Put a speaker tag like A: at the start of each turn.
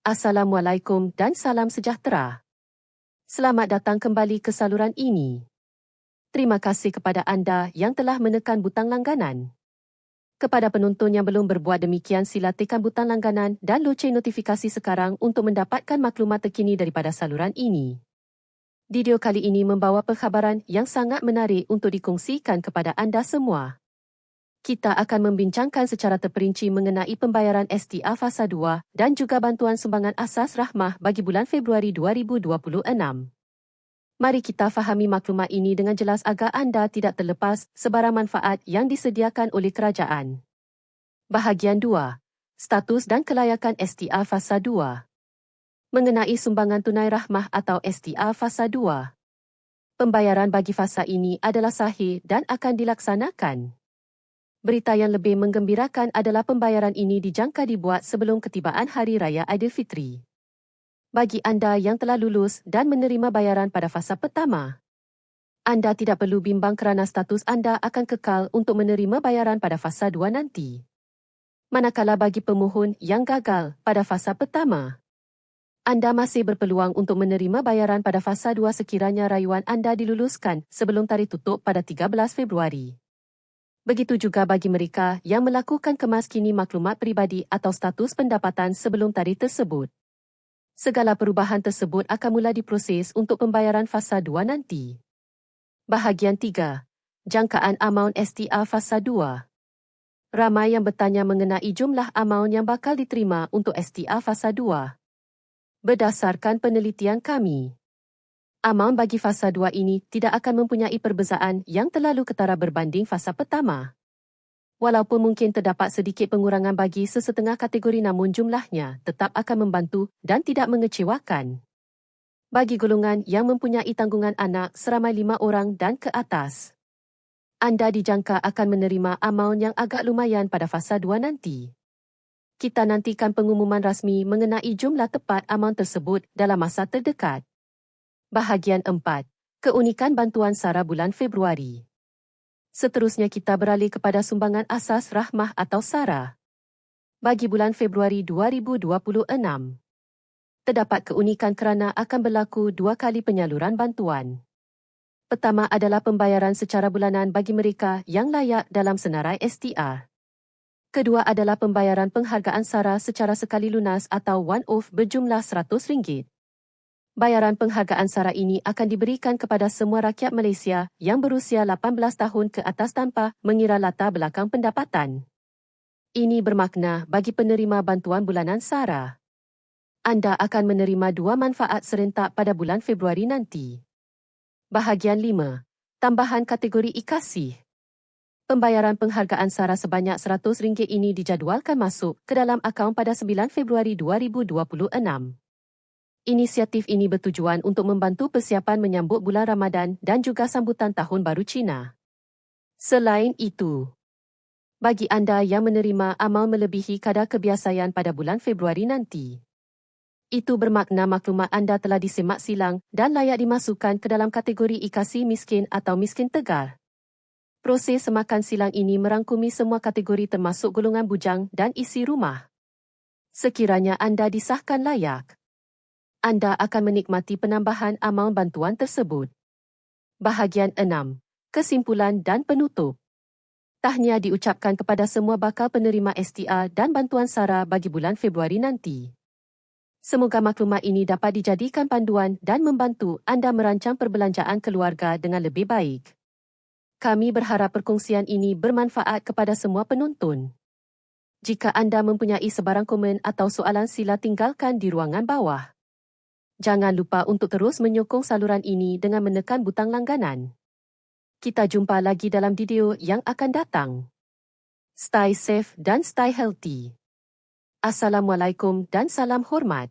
A: Assalamualaikum dan salam sejahtera. Selamat datang kembali ke saluran ini. Terima kasih kepada anda yang telah menekan butang langganan. Kepada penonton yang belum berbuat demikian, sila tekan butang langganan dan loceng notifikasi sekarang untuk mendapatkan maklumat terkini daripada saluran ini. Video kali ini membawa perkhabaran yang sangat menarik untuk dikongsikan kepada anda semua. Kita akan membincangkan secara terperinci mengenai pembayaran STR Fasa 2 dan juga bantuan sumbangan asas rahmah bagi bulan Februari 2026. Mari kita fahami maklumat ini dengan jelas agar anda tidak terlepas sebarang manfaat yang disediakan oleh kerajaan. Bahagian 2. Status dan kelayakan STR Fasa 2. Mengenai sumbangan tunai rahmah atau STR Fasa 2. Pembayaran bagi fasa ini adalah sahih dan akan dilaksanakan. Berita yang lebih menggembirakan adalah pembayaran ini dijangka dibuat sebelum ketibaan Hari Raya Aidilfitri. Bagi anda yang telah lulus dan menerima bayaran pada fasa pertama, anda tidak perlu bimbang kerana status anda akan kekal untuk menerima bayaran pada fasa 2 nanti. Manakala bagi pemohon yang gagal pada fasa pertama, anda masih berpeluang untuk menerima bayaran pada fasa 2 sekiranya rayuan anda diluluskan sebelum tarikh tutup pada 13 Februari. Begitu juga bagi mereka yang melakukan kemaskini maklumat peribadi atau status pendapatan sebelum tarikh tersebut. Segala perubahan tersebut akan mula diproses untuk pembayaran fasa 2 nanti. Bahagian 3. Jangkaan amaun STR Fasa 2. Ramai yang bertanya mengenai jumlah amaun yang bakal diterima untuk STR Fasa 2. Berdasarkan penelitian kami, amaun bagi fasa 2 ini tidak akan mempunyai perbezaan yang terlalu ketara berbanding fasa pertama. Walaupun mungkin terdapat sedikit pengurangan bagi sesetengah kategori, namun jumlahnya tetap akan membantu dan tidak mengecewakan. Bagi golongan yang mempunyai tanggungan anak seramai 5 orang dan ke atas, anda dijangka akan menerima amaun yang agak lumayan pada fasa 2 nanti. Kita nantikan pengumuman rasmi mengenai jumlah tepat amaun tersebut dalam masa terdekat. Bahagian 4. Keunikan bantuan SARA bulan Februari. Seterusnya kita beralih kepada sumbangan asas rahmah atau SARA. Bagi bulan Februari 2026, terdapat keunikan kerana akan berlaku 2 kali penyaluran bantuan. Pertama adalah pembayaran secara bulanan bagi mereka yang layak dalam senarai STR. Kedua adalah pembayaran penghargaan SARA secara sekali lunas atau one-off berjumlah RM100. Bayaran penghargaan SARA ini akan diberikan kepada semua rakyat Malaysia yang berusia 18 tahun ke atas tanpa mengira latar belakang pendapatan. Ini bermakna bagi penerima bantuan bulanan SARA, anda akan menerima 2 manfaat serentak pada bulan Februari nanti. Bahagian 5. Tambahan kategori ikasih. Pembayaran penghargaan SARA sebanyak RM100 ini dijadualkan masuk ke dalam akaun pada 9 Februari 2026. Inisiatif ini bertujuan untuk membantu persiapan menyambut bulan Ramadan dan juga sambutan Tahun Baru Cina. Selain itu, bagi anda yang menerima amal melebihi kadar kebiasaan pada bulan Februari nanti, itu bermakna maklumat anda telah disemak silang dan layak dimasukkan ke dalam kategori ikasih miskin atau miskin tegar. Proses semakan silang ini merangkumi semua kategori termasuk golongan bujang dan isi rumah. Sekiranya anda disahkan layak, anda akan menikmati penambahan amaun bantuan tersebut. Bahagian 6. Kesimpulan dan penutup. Tahniah diucapkan kepada semua bakal penerima STR dan bantuan SARA bagi bulan Februari nanti. Semoga maklumat ini dapat dijadikan panduan dan membantu anda merancang perbelanjaan keluarga dengan lebih baik. Kami berharap perkongsian ini bermanfaat kepada semua penonton. Jika anda mempunyai sebarang komen atau soalan, sila tinggalkan di ruangan bawah. Jangan lupa untuk terus menyokong saluran ini dengan menekan butang langganan. Kita jumpa lagi dalam video yang akan datang. Stay safe dan stay healthy. Assalamualaikum dan salam hormat.